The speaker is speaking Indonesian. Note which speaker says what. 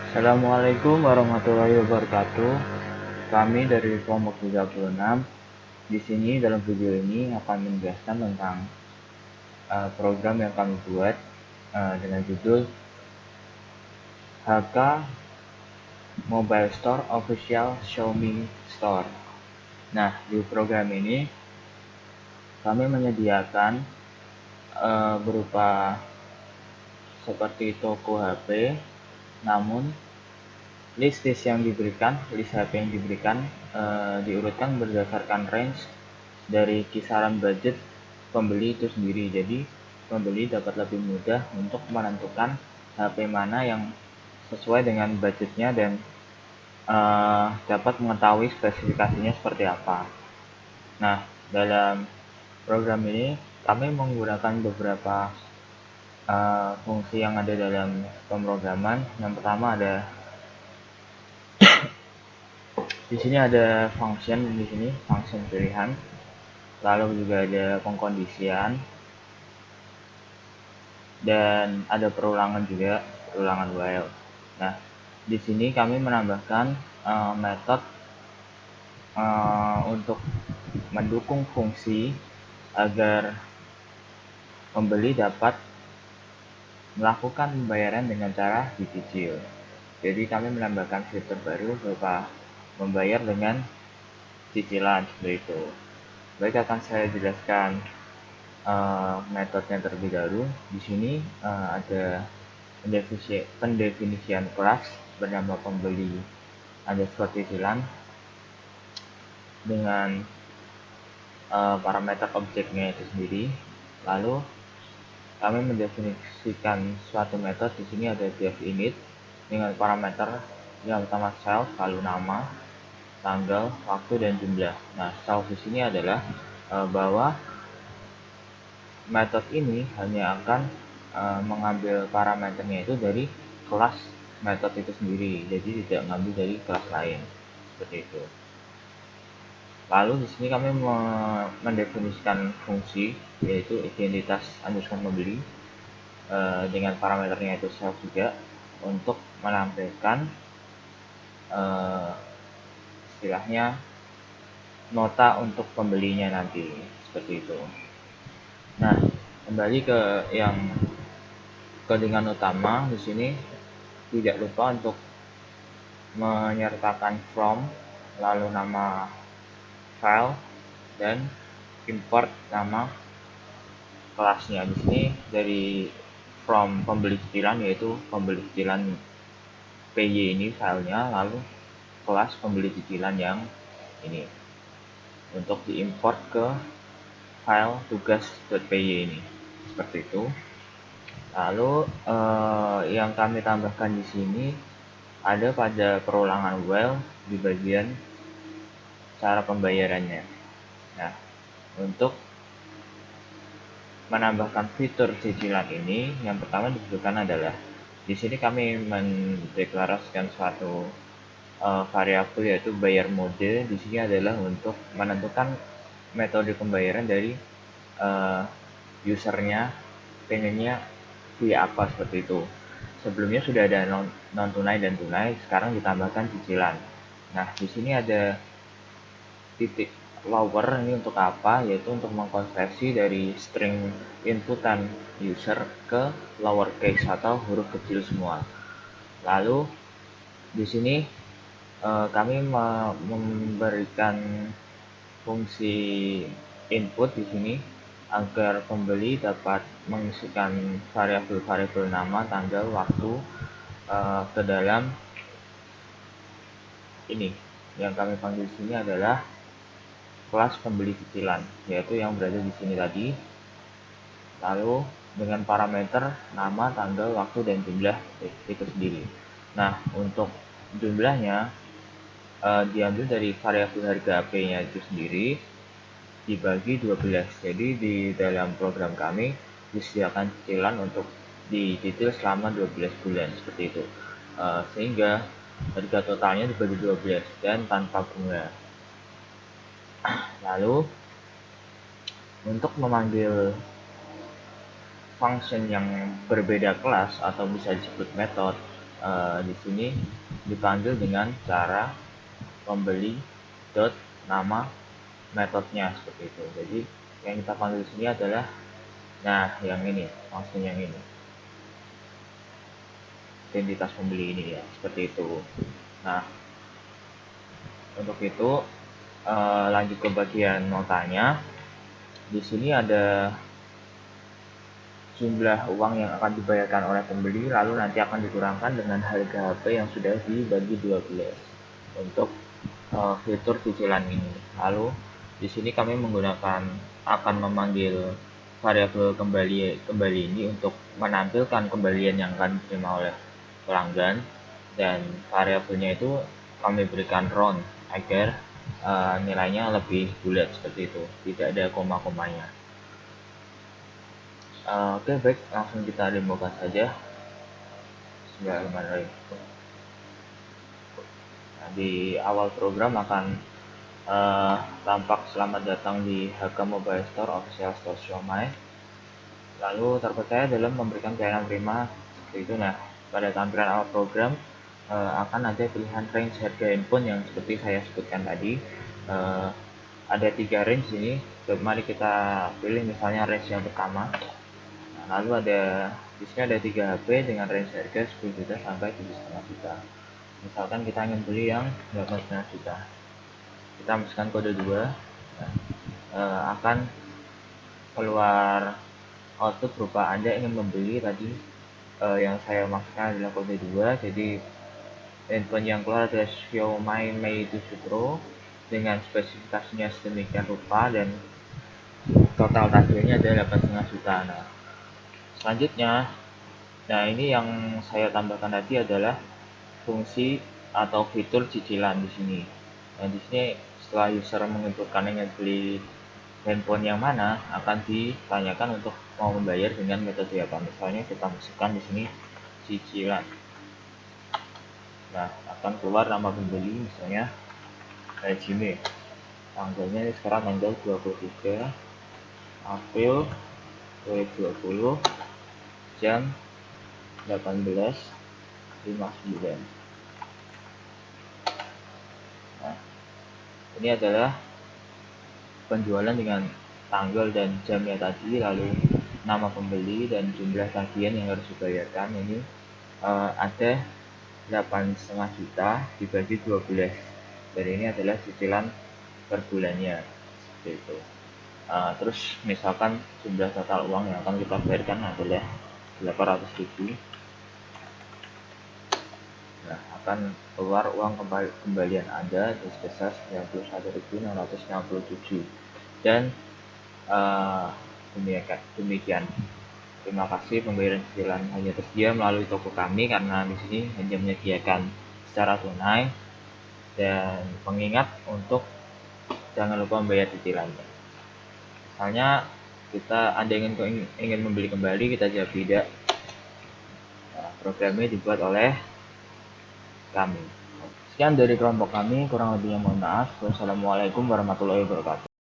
Speaker 1: Assalamualaikum warahmatullahi wabarakatuh. Kami dari kelompok 36. Di sini dalam video ini akan menjelaskan tentang program yang kami buat dengan judul HK Mobile Store Official Xiaomi Store. Nah, di program ini kami menyediakan berupa seperti toko HP, namun list HP yang diberikan diurutkan berdasarkan range dari kisaran budget pembeli itu sendiri. Jadi pembeli dapat lebih mudah untuk menentukan HP mana yang sesuai dengan budgetnya dan dapat mengetahui spesifikasinya seperti apa. Nah, dalam program ini kami menggunakan beberapa fungsi yang ada dalam pemrograman. Yang pertama ada di sini ada function pilihan, lalu juga ada pengkondisian dan ada perulangan while. Nah, di sini kami menambahkan metode untuk mendukung fungsi agar pembeli dapat melakukan pembayaran dengan cara dicicil. Jadi kami menambahkan fitur baru berupa membayar dengan cicilan seperti itu. Baik, akan saya jelaskan metodenya terlebih dahulu. Di sini ada pendefinisian kelas bernama pembeli underscore cicilan dengan parameter objeknya itu sendiri. Lalu kami mendefinisikan suatu metode. Di sini ada definite dengan parameter yang pertama self, lalu nama, tanggal, waktu, dan jumlah. Nah, self di sini adalah bahwa metode ini hanya akan mengambil parameternya itu dari kelas metode itu sendiri, jadi tidak mengambil dari kelas lain seperti itu. Lalu di sini kami mendefinisikan fungsi, yaitu identitas underscore pembeli dengan parameternya itu self juga, untuk menampilkan istilahnya nota untuk pembelinya nanti seperti itu. Nah, kembali ke yang codingan utama. Di sini tidak lupa untuk menyertakan from, lalu nama file, dan import nama kelasnya. Di sini dari from pembeli cicilan, yaitu pembeli cicilan PY ini filenya, lalu kelas pembeli cicilan yang ini untuk diimport ke file tugas.py ini seperti itu. Lalu yang kami tambahkan di sini ada pada perulangan while di bagian cara pembayarannya. Nah, untuk menambahkan fitur cicilan ini, yang pertama dibutuhkan adalah di sini kami mendeklarasikan suatu variabel, yaitu bayar mode. Di sini adalah untuk menentukan metode pembayaran dari usernya pengennya via apa seperti itu. Sebelumnya sudah ada non tunai dan tunai, sekarang ditambahkan cicilan. Nah, di sini ada titik lower, ini untuk apa? Yaitu untuk mengkonversi dari string inputan user ke lowercase atau huruf kecil semua. Lalu di sini kami memberikan fungsi input di sini agar pembeli dapat mengisikan variabel-variabel nama, tanggal, waktu ke dalam ini. Yang kami panggil di sini adalah kelas pembeli cicilan, yaitu yang berada di sini tadi. Lalu dengan parameter nama, tanggal, waktu, dan jumlah itu sendiri. Nah, untuk jumlahnya diambil dari variabel harga HP-nya itu sendiri dibagi 12. Jadi di dalam program kami disediakan cicilan untuk dicicil selama 12 bulan seperti itu. Sehingga harga totalnya dibagi 12 dan tanpa bunga. Lalu untuk memanggil function yang berbeda kelas atau bisa disebut method, Di sini dipanggil dengan cara pembeli dot nama metodenya seperti itu. Jadi yang kita panggil di sini adalah yang ini, langsung yang ini, identitas pembeli ini ya, seperti itu. Nah, untuk itu lanjut ke bagian notanya. Di sini ada jumlah uang yang akan dibayarkan oleh pembeli, lalu nanti akan dikurangkan dengan harga HP yang sudah dibagi 12 untuk fitur cicilan ini. Lalu di sini kami akan memanggil variabel kembali ini untuk menampilkan kembalian yang akan diterima oleh pelanggan, dan variabelnya itu kami berikan round agar nilainya lebih bulat seperti itu, tidak ada koma-komanya. Oke, baik, langsung kita demokan saja. Bismillahirrahmanirrahim. Nah, di awal program akan tampak selamat datang di HK Mobile Store Official Store Xiaomi. Lalu terpercaya dalam memberikan pelayanan prima seperti itu. Nah, pada tampilan awal program akan ada pilihan range harga handphone yang seperti saya sebutkan tadi. Ada 3 range ini. Mari kita pilih misalnya range yang pertama. Nah, lalu di sini ada 3 HP dengan range harga 10 juta sampai 7,5 juta. Misalkan kita ingin beli yang 8,5 juta. Kita masukkan kode 2. Nah, akan keluar output berupa Anda ingin membeli tadi, yang saya maksudkan adalah kode 2. Jadi handphone yang keluar adalah Xiaomi Mi 7 Pro dengan spesifikasinya sedemikian rupa dan total tagihannya adalah 8,5 juta. Nah, selanjutnya, ini yang saya tambahkan tadi adalah fungsi atau fitur cicilan di sini. Nah, di sini setelah user menginputkan ingin beli handphone yang mana, akan ditanyakan untuk mau membayar dengan metode apa. Misalnya kita masukkan di sini cicilan. Nah, akan keluar nama pembeli, misalnya Jimmy. Tanggalnya sekarang tanggal 23 April 2020 jam 18.59. Nah, ini adalah penjualan dengan tanggal dan jamnya tadi, lalu nama pembeli dan jumlah tagihan yang harus dibayarkan. Ini ada 8,5 juta dibagi 12, dan ini adalah cicilan per bulannya seperti itu. Terus misalkan jumlah total uang yang akan kita bayarkan adalah 800.000. Nah, akan keluar uang kembalian Anda sebesar 91.667. Dan demikian. Terima kasih, pembayaran cicilan hanya tersedia melalui toko kami karena di sini hanya menyediakan secara tunai, dan pengingat untuk jangan lupa membayar cicilannya. Misalnya Anda ingin membeli kembali, kita jawab tidak. Nah, programnya dibuat oleh kami. Sekian dari kelompok kami, kurang lebihnya mohon maaf. Wassalamualaikum warahmatullahi wabarakatuh.